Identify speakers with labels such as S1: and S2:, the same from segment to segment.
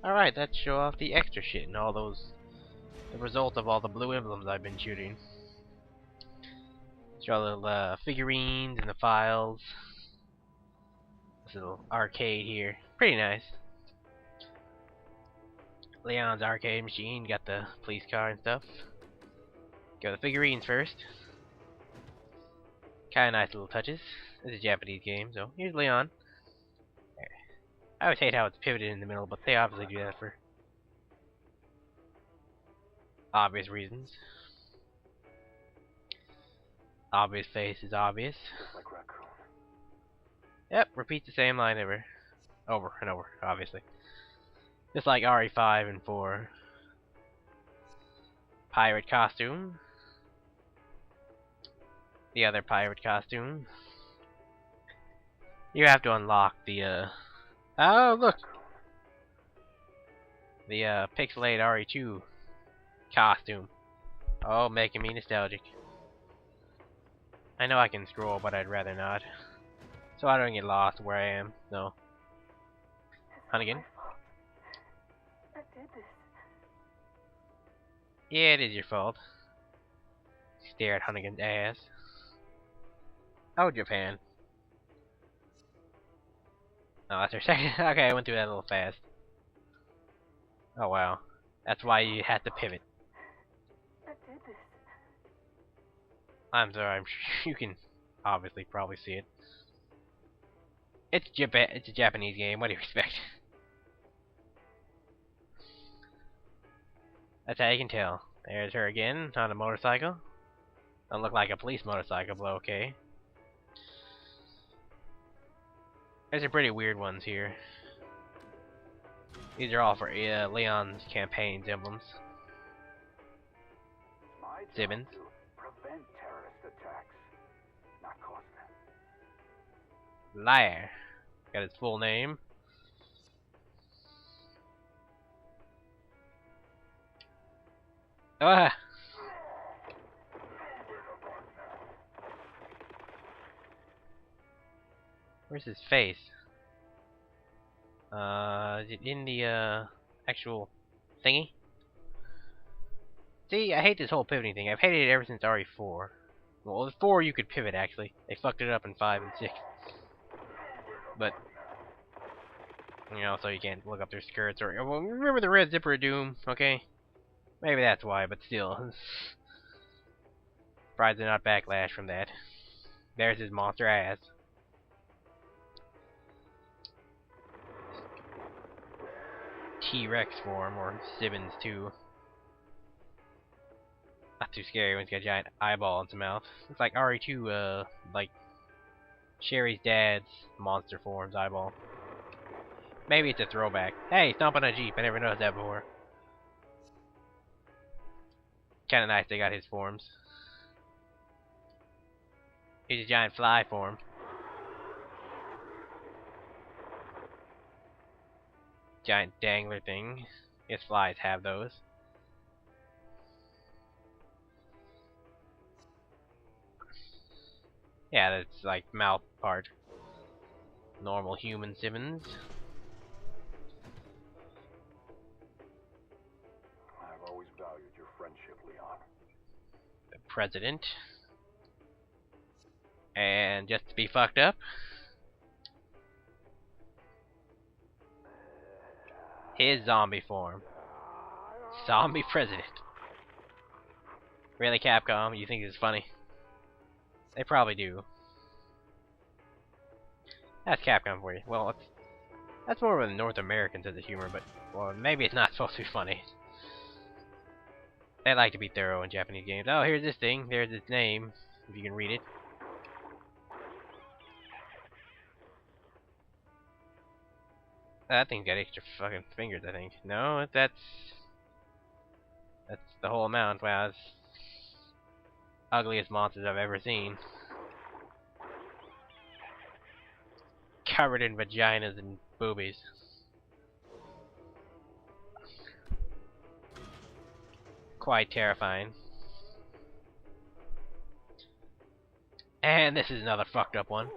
S1: Alright, let's show off the extra shit and all those. The result of all the blue emblems I've been shooting. Show all the little figurines and the files. This little arcade here. Pretty nice. Leon's arcade machine. Got the police car and stuff. Go the figurines first. Kinda nice little touches. This is a Japanese game, so here's Leon. I always hate how it's pivoted in the middle, but they obviously do that for obvious reasons. Obvious face is obvious.
S2: Like raccoon.
S1: Yep, repeat the same line over and over, obviously. Just like RE5 and 4. Pirate costume. The other pirate costume. You have to unlock the oh look! The pixelated RE2 costume. Oh, making me nostalgic. I know I can scroll, but I'd rather not. So I don't get lost where I am. No. Hunnigan?
S3: I did this.
S1: Yeah, it is your fault. Stare at Hunnigan's ass. Oh, Japan. Oh, that's her second. Okay, I went through that a little fast. Oh, wow. That's why you had to pivot.
S3: I did this.
S1: I'm sorry, I'm sure you can obviously probably see it. It's a Japanese game, what do you expect? That's how you can tell. There's her again, on a motorcycle. Don't look like a police motorcycle, but okay. There's some pretty weird ones here. These are all for Leon's campaign's emblems.
S2: My job
S1: Simmons.
S2: to prevent terrorist attacks, not cause them.
S1: Liar. Got his full name. Ah! Where's his face? Is it in the actual thingy? See, I hate this whole pivoting thing. I've hated it ever since RE4. Well, with 4 you could pivot actually. They fucked it up in 5 and 6. But you know, so you can't look up their skirts or well, remember the red zipper of doom, okay? Maybe that's why, but still. Surprised they're not backlash from that. There's his monster ass. T-Rex form, or Simmons too. Not too scary when he's got a giant eyeball in his mouth. Looks like RE2, like Sherry's dad's monster form's eyeball. Maybe it's a throwback. Hey, stomp on a Jeep. I never noticed that before. Kinda nice they got his forms. Here's a giant fly form. Giant dangler thing. Guess flies have those. Yeah, that's like mouth part. Normal human Simmons.
S2: I've always valued your friendship, Leon.
S1: The president. And just to be fucked up, his zombie form. Zombie president. Really, Capcom? You think this is funny? They probably do. That's Capcom for you. Well, that's more of a North American sense of humor, but well, maybe it's not supposed to be funny. They like to be thorough in Japanese games. Oh, here's this thing. There's its name, if you can read it. That thing's got extra fucking fingers, I think. No, that's the whole amount. Wow, it's ugliest monsters I've ever seen. Covered in vaginas and boobies. Quite terrifying. And this is another fucked up one.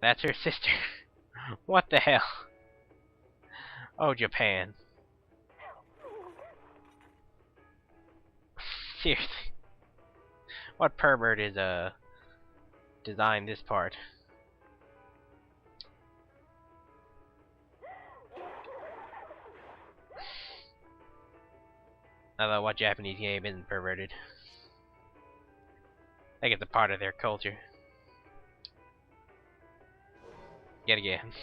S1: That's her sister. What the hell? Oh, Japan. Seriously. What pervert is designed this part? Although what Japanese game isn't perverted? I think it's a part of their culture. Yet again.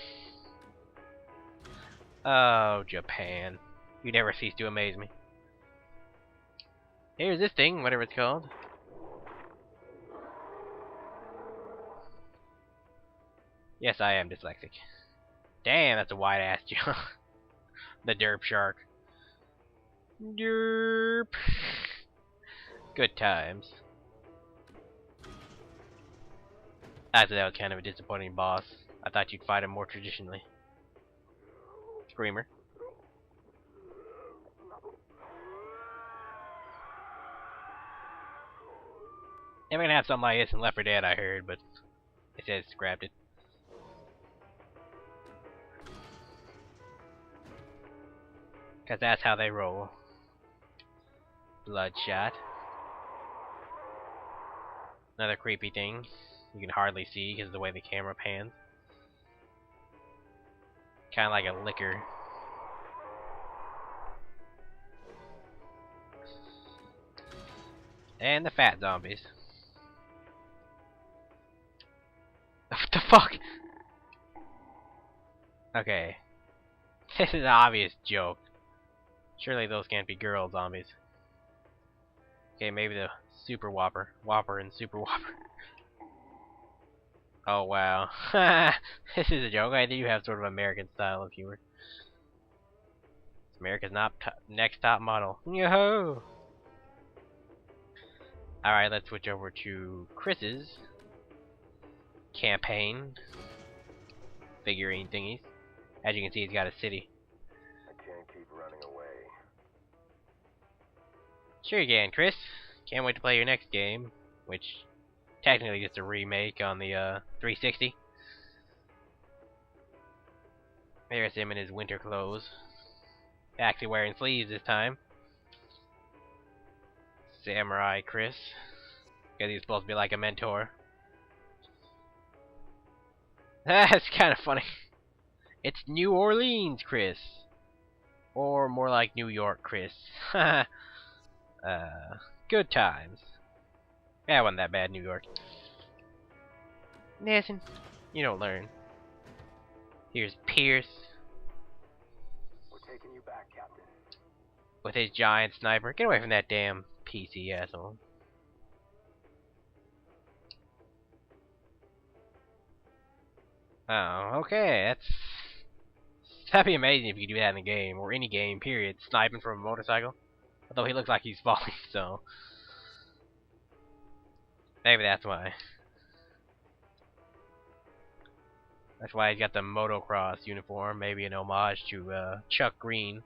S1: Oh, Japan. You never cease to amaze me. Here's this thing, whatever it's called. Yes, I am dyslexic. Damn, that's a wide-ass jump. The derp shark. Derp. Good times. Actually, that was kind of a disappointing boss. I thought you'd fight him more traditionally. Screamer. They're gonna have something like this in Left 4 Dead, I heard, but it says scrapped it. Cause that's how they roll. Bloodshot. Another creepy thing. You can hardly see because of the way the camera pans. Kind of like a liquor. And the fat zombies. What the fuck? Okay. This is an obvious joke. Surely those can't be girl zombies. Okay, maybe the Super Whopper. Whopper and Super Whopper. Oh wow. This is a joke. I do have sort of American style of humor. America's next top model. Yo-ho! Alright, let's switch over to Chris's campaign figurine thingies. As you can see, he's got a city.
S2: I can't keep running away.
S1: Sure you can, Chris. Can't wait to play your next game, which technically just a remake on the 360. There's him in his winter clothes. Actually wearing sleeves this time. Samurai Chris. Because he's supposed to be like a mentor. That's kind of funny. It's New Orleans Chris. Or more like New York Chris. Good times. Yeah, it wasn't that bad, New York. Listen, you don't learn. Here's Pierce.
S2: We're taking you back, Captain.
S1: With his giant sniper. Get away from that damn PC asshole. Oh, okay, that'd be amazing if you could do that in the game, or any game, period. Sniping from a motorcycle. Although he looks like he's falling, so maybe that's why. That's why he's got the motocross uniform, maybe an homage to Chuck Green.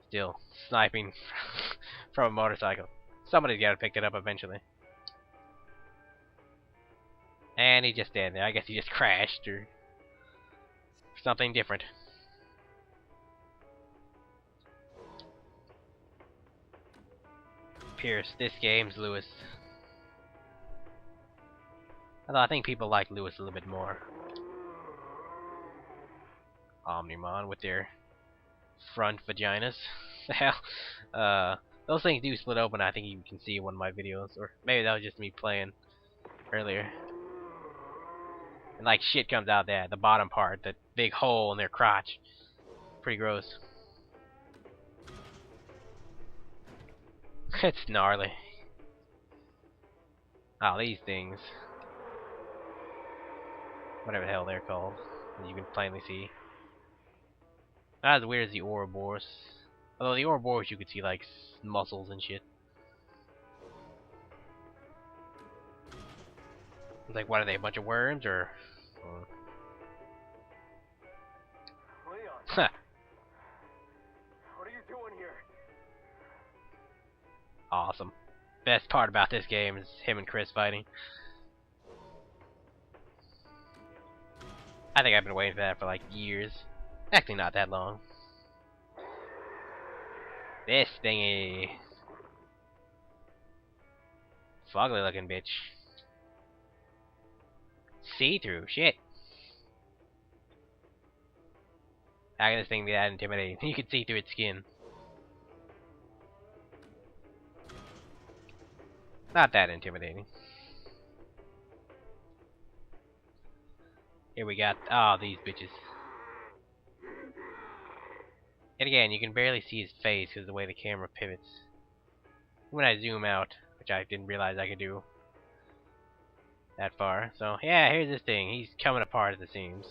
S1: Still sniping from a motorcycle. Somebody's got to pick it up eventually. And he just standing there. I guess he just crashed or something different. Pierce, this game's Lewis. Although I think people like Lewis a little bit more. Omnimon with their front vaginas. The hell? Those things do split open. I think you can see in one of my videos, or maybe that was just me playing earlier. And like shit comes out there, the bottom part, that big hole in their crotch. Pretty gross. It's gnarly. Oh, these things. Whatever the hell they're called. As you can plainly see. Not as weird as the Ouroboros. Although the Ouroboros you could see like muscles and shit. Like, what are they, a bunch of worms or
S2: Leon, what are you doing here?
S1: Awesome. Best part about this game is him and Chris fighting. I think I've been waiting for that for like years. Actually, not that long. This thingy. Fugly looking bitch. See-through, shit. How can this thing be that intimidating? You can see through its skin. Not that intimidating. Here we got, oh, these bitches. And again, you can barely see his face because of the way the camera pivots. When I zoom out, which I didn't realize I could do that far. So, yeah, here's this thing. He's coming apart at the seams.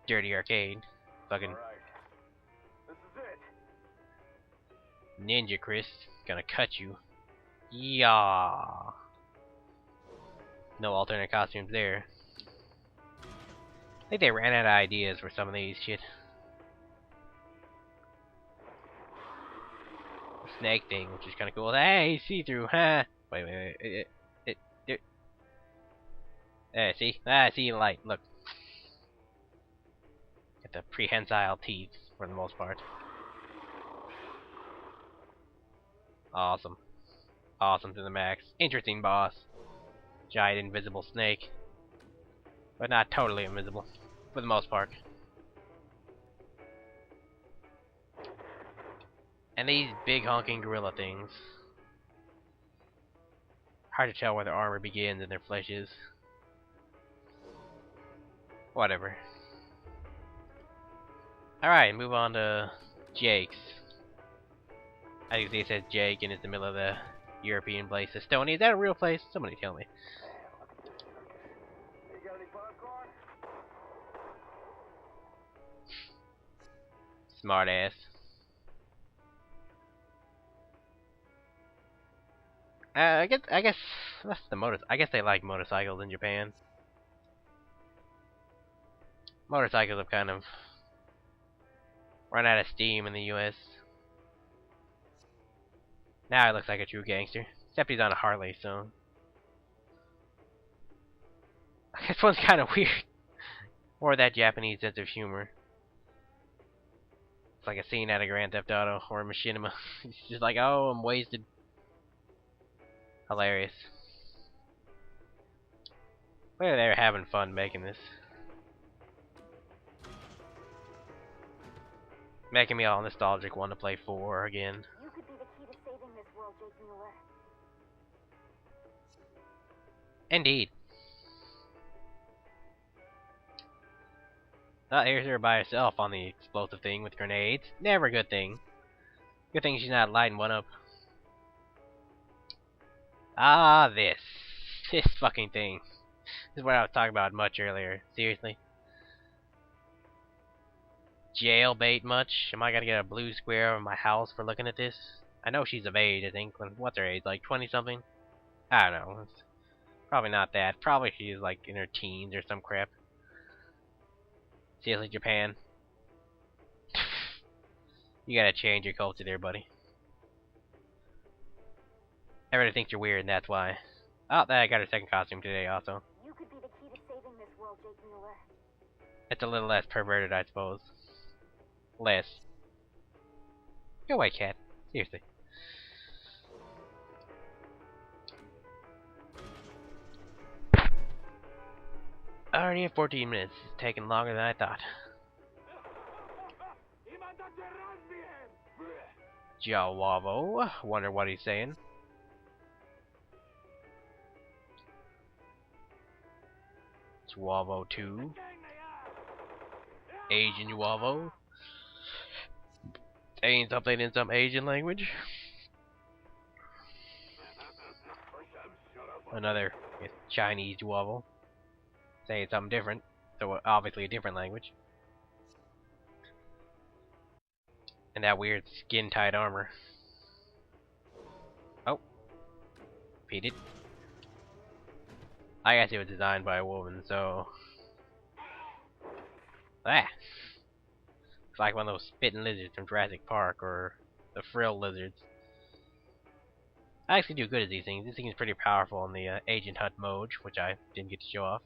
S1: Dirty arcade. Fucking
S2: All right. This is it.
S1: Ninja Chris. Gonna cut you. Yeah. No alternate costumes there. I think they ran out of ideas for some of these shit. The snake thing, which is kind of cool. Hey, see-through, huh? Wait. See? Ah, see the light. Look. Got the prehensile teeth for the most part. Awesome. Awesome to the max. Interesting boss. Giant invisible snake. But not totally invisible. For the most part. And these big honking gorilla things. Hard to tell where their armor begins and their flesh is. Whatever. Alright, move on to Jake's. I think it says Jake and it's in the middle of the European place. Estonia, is that a real place? Somebody tell me.
S2: You got any popcorn?
S1: Smart ass. I guess that's the motor. I guess they like motorcycles in Japan. Motorcycles have kind of run out of steam in the U.S. Now he looks like a true gangster, except he's on a Harley, so this one's kind of weird. Or that Japanese sense of humor. It's like a scene out of Grand Theft Auto or Machinima. It's just like, oh, I'm wasted. Hilarious. Clearly they were having fun making this. Making me all nostalgic, want to play 4 again.
S3: You could be the key to saving this world, Jake Mueller.
S1: Indeed. Oh, here's her by herself on the explosive thing with grenades. Never a good thing. Good thing she's not lighting one up. Ah, this fucking thing. This is what I was talking about much earlier. Seriously. Jailbait much? Am I gonna get a blue square over my house for looking at this? I know she's of age, I think. What's her age? Like 20 something? I don't know. It's probably not that. Probably she's like in her teens or some crap. Seriously, Japan. You gotta change your culture there, buddy. Everybody thinks you're weird, and that's why. Oh, I got her second costume today, also.
S3: You could be the key to saving this world, Jake Mueller.
S1: It's a little less perverted, I suppose. Less. Go away, cat. Seriously. Already at 14 minutes. It's taking longer than I thought. Jawavo. Wonder what he's saying. Jawavo 2. Asian Jawavo. Saying something in some Asian language. Another Chinese Jawavo. Saying something different. So obviously a different language. And that weird skin-tight armor. Oh. Repeated. I guess it was designed by a woman, so... Ah! It's like one of those spitting lizards from Jurassic Park, or the frill lizards. I actually do good at these things. This thing is pretty powerful in the Agent Hunt mode, which I didn't get to show off.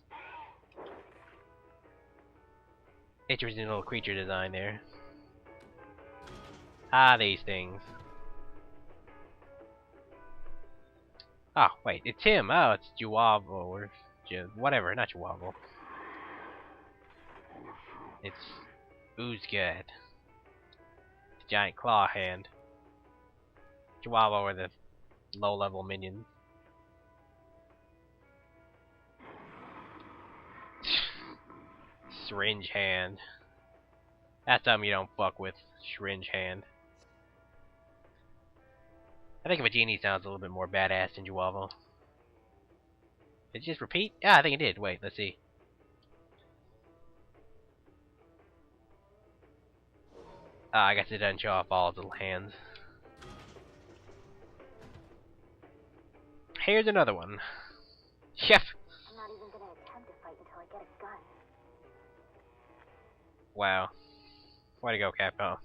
S1: Interesting little creature design there. Ah, these things. Oh, wait, it's him. Oh, it's Juwavo, or whatever, not Juwavo. It's Oozgat. It's a giant claw hand. Juwavo are the low-level minions. Syringe hand. That's something you don't fuck with. Syringe hand. I think if a genie sounds a little bit more badass than Juwavo. Did it just repeat? Yeah, I think it did. Wait, let's see. I guess it doesn't show off all of the little hands. Here's another one. Yep.
S3: I'm not even gonna attempt to fight until I get a gun.
S1: Wow. Way to go, Capcom.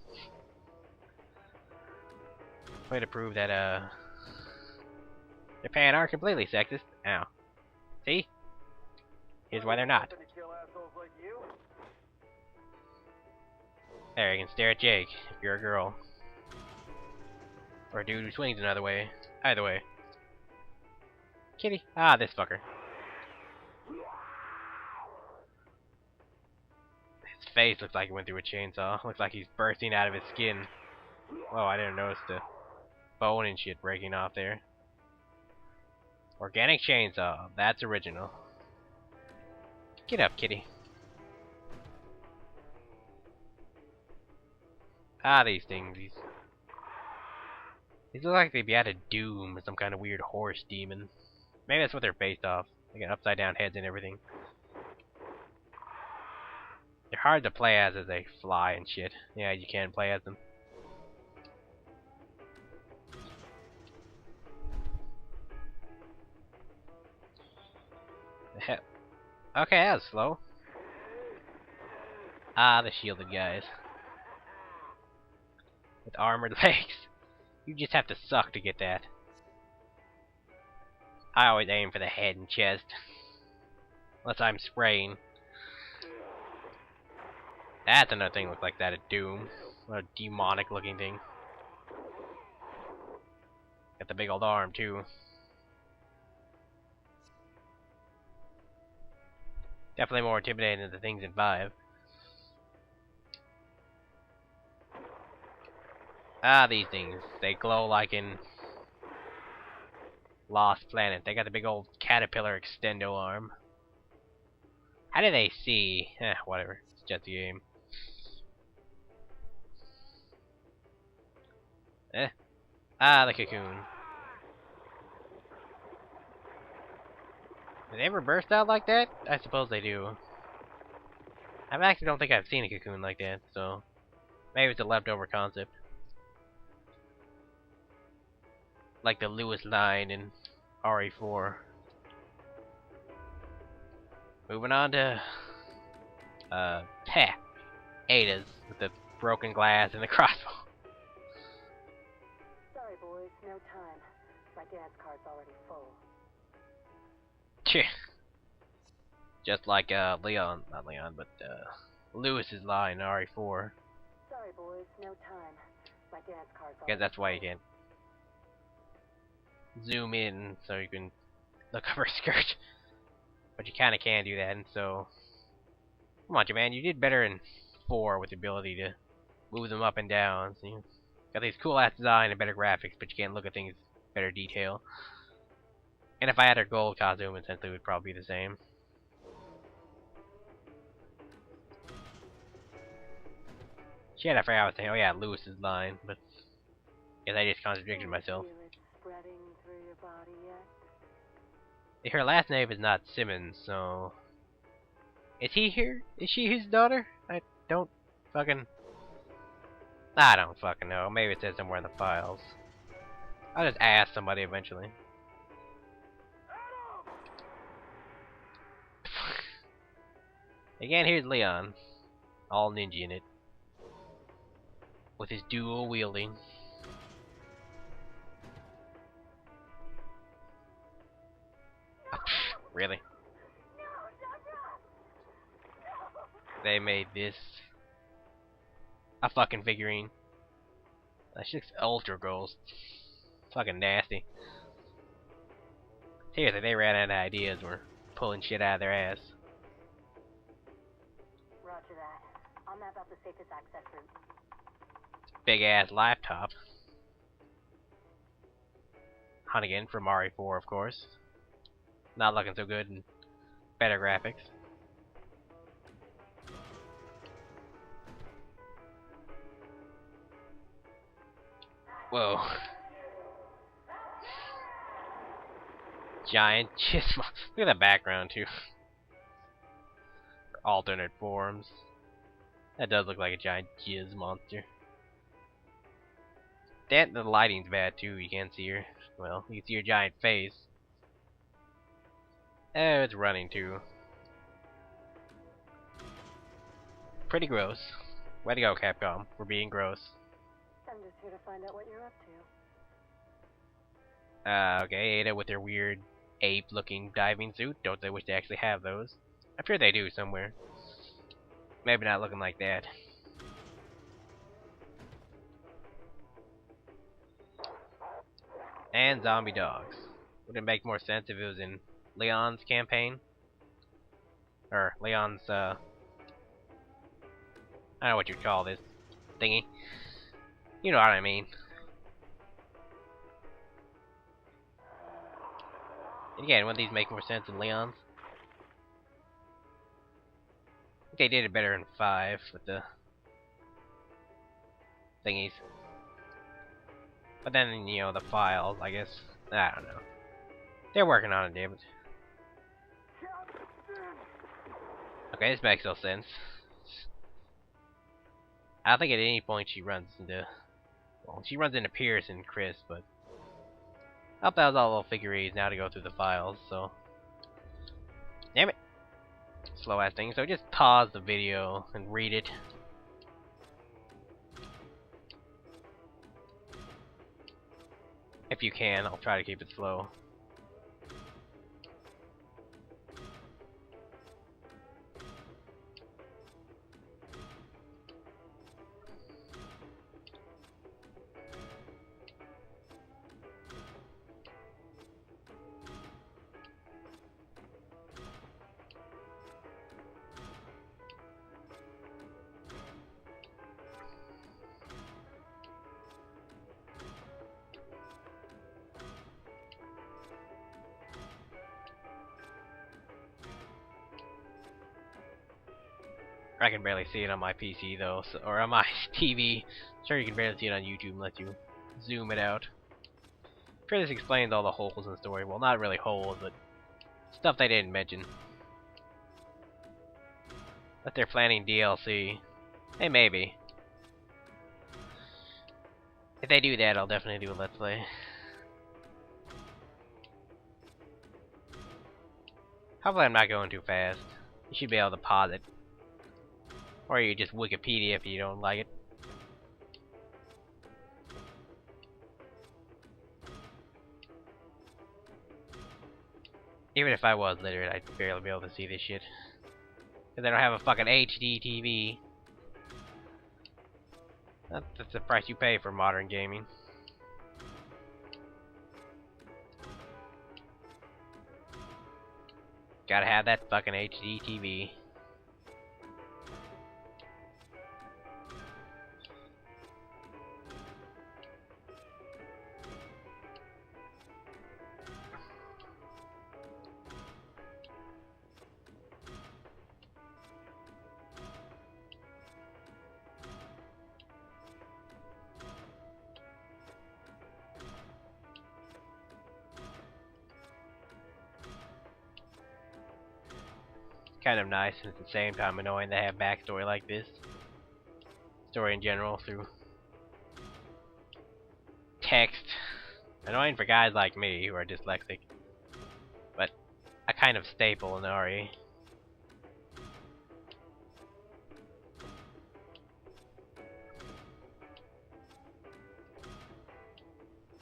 S1: Way to prove that, Japan aren't completely sexist. Ow. See? Here's why they're not.
S2: To kill assholes like you?
S1: There, you can stare at Jake, if you're a girl. Or a dude who swings another way. Either way. Kitty. Ah, this fucker. His face looks like he went through a chainsaw. Looks like he's bursting out of his skin. Whoa, I didn't notice the bone and shit breaking off there. Organic chainsaw. That's original. Get up, kitty. Ah, these things. These look like they'd be out of Doom, or some kind of weird horse demon. Maybe that's what they're based off. They got upside down heads and everything. They're hard to play as they fly and shit. Yeah, you can play as them. Okay, that was slow. Ah, the shielded guys. With armored legs. You just have to suck to get that. I always aim for the head and chest. Unless I'm spraying. That's another thing that looks like that at Doom. What a demonic looking thing. Got the big old arm too. Definitely more intimidating than the things in 5. Ah, these things. They glow like in Lost Planet. They got the big old caterpillar extendo arm. How do they see? Whatever. It's just a game. Ah, the cocoon. Do they ever burst out like that? I suppose they do. I actually don't think I've seen a cocoon like that, so maybe it's a leftover concept. Like the Lewis line in RE4. Moving on to Ada's with the broken glass and the crossbow.
S3: Sorry, boys, no time. My dance card's already full.
S1: Just like not Leon, but Lewis's line in RE4.
S3: Sorry, boys, no time. My dance card's
S1: I guess that's why you can't zoom in so you can look up her skirt. But you kinda can do that, and so come on, man, you did better in 4 with the ability to move them up and down. So you got these cool ass design and better graphics, but you can't look at things in better detail. And if I had her gold costume, essentially it would probably be the same. Shit, I forgot I was saying. Oh yeah, Lewis's line, but I guess I just contradicted myself. Her last name is not Simmons, so is he here? Is she his daughter? I don't fucking know. Maybe it says somewhere in the files. I'll just ask somebody eventually. Again, here's Leon, all ninja in it, with his dual wielding. Really? They made this a fucking figurine. That shit's ultra gross. Fucking nasty. Seriously, they ran out of ideas. Were pulling shit out of their ass.
S3: Roger that. I'll map out the safest access route.
S1: Big ass laptop. Hunnigan from RE4, of course. Not looking so good and better graphics. Whoa. Giant jizz. Look at the background too. Alternate forms. That does look like a giant jizz monster. The lighting's bad too. You can't see her. Well, you can see her giant face. Oh, it's running too. Pretty gross. Way to go, Capcom, for being gross.
S3: I'm just here to find out what you're up to.
S1: Okay, Ada with their weird ape-looking diving suit. Don't they wish they actually have those? I'm sure they do somewhere. Maybe not looking like that. And zombie dogs. Would it make more sense if it was in Leon's campaign? Or Leon's, I don't know what you'd call this thingy. You know what I mean. Again, wouldn't these make more sense in Leon's? I think they did it better in 5 with the thingies. But then, you know, the files, I guess. I don't know. They're working on it, damn it. Okay, this makes no sense. I don't think at any point she runs into... Well, she runs into Pierce and Chris, but... I hope that was all little figurines now to go through the files, so... Damn it! Slow ass thing, so just pause the video and read it. If you can, I'll try to keep it slow. I can barely see it on my PC though, so, or on my TV. Sure, you can barely see it on YouTube unless you zoom it out. I'm sure this explains all the holes in the story. Well, not really holes, but stuff they didn't mention. But they're planning DLC. Hey, maybe. If they do that, I'll definitely do a Let's Play. Hopefully I'm not going too fast. You should be able to pause it. Or you just Wikipedia if you don't like it. Even if I was literate, I'd barely be able to see this shit. Because I don't have a fucking HD TV. That's the price you pay for modern gaming. Gotta have that fucking HD TV. Kind of nice and at the same time annoying to have backstory like this. Story in general through text. Annoying for guys like me who are dyslexic, but a kind of staple in RE.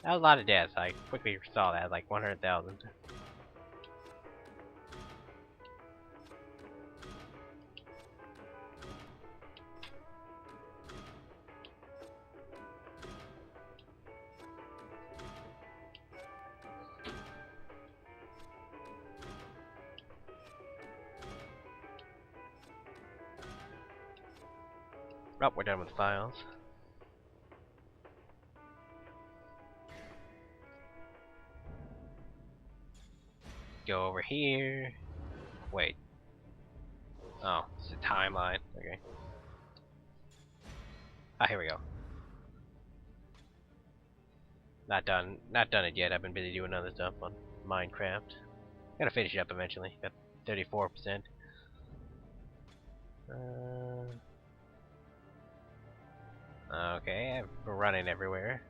S1: That was a lot of deaths. I quickly saw that, like 100,000. Oh, we're done with files. Go over here. Wait. Oh, it's a timeline. Okay. Ah, here we go. Not done it yet. I've been busy doing other stuff on Minecraft. Gotta finish it up eventually. Got 34%. Okay, we're running everywhere.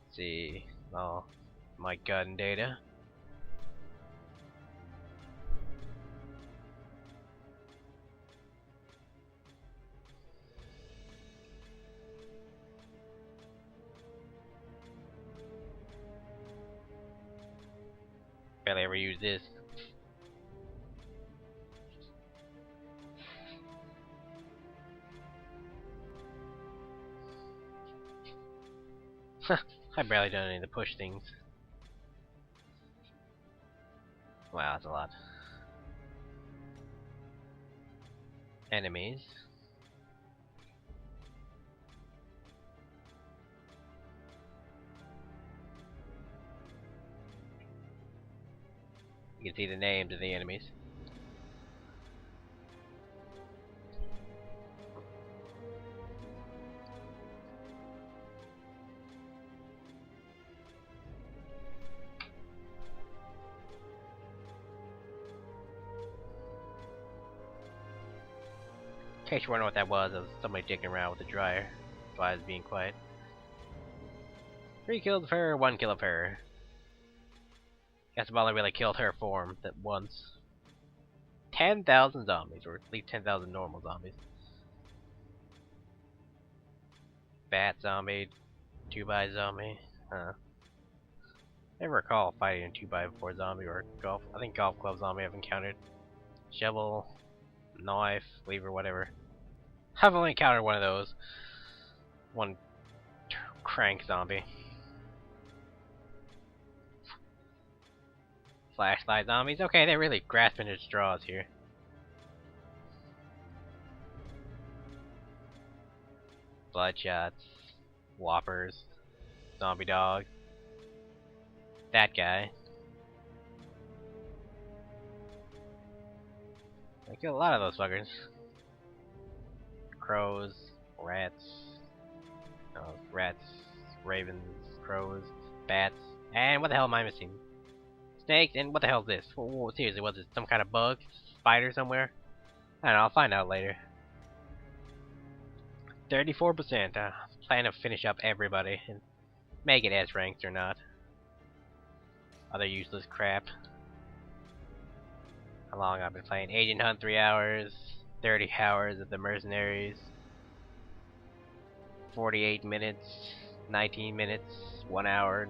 S1: Let's see. Oh, my gun data. Barely ever use this. I barely done any of the push things. Wow, that's a lot. Enemies. You can see the names of the enemies. In case you wonder what that was somebody dicking around with the dryer. That's why I was being quiet. 3 kills of her, 1 kill of her. Guess I've only really killed her form that once. 10,000 zombies, or at least 10,000 normal zombies. Bat zombie, 2x zombie. Never recall fighting a 2x4 zombie or golf. I think golf club zombie I've encountered. Shovel, knife, lever, whatever. I've only encountered one of those. One crank zombie. Flashlight zombies. Okay, they're really grasping at straws here. Bloodshots, whoppers, zombie dog. That guy. I killed a lot of those fuckers. Crows, rats, ravens, crows, bats, and what the hell am I missing? Snakes, and what the hell is this? Whoa, seriously, was it some kind of bug? Spider somewhere? I don't know, I'll find out later. 34%. Plan to finish up everybody and make it S ranked or not. Other useless crap. How long I've been playing? Agent Hunt 3 hours, 30 hours of the Mercenaries, 48 minutes, 19 minutes, 1 hour,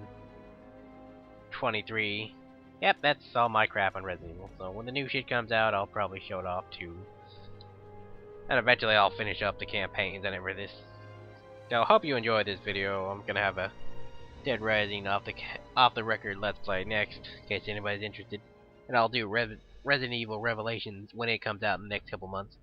S1: 23. Yep, that's all my crap on Resident Evil. So when the new shit comes out, I'll probably show it off too. And eventually I'll finish up the campaigns and everything. So I hope you enjoyed this video. I'm gonna have a Dead Rising off the record Let's Play next, in case anybody's interested. And I'll do Resident Evil Revelations when it comes out in the next couple months.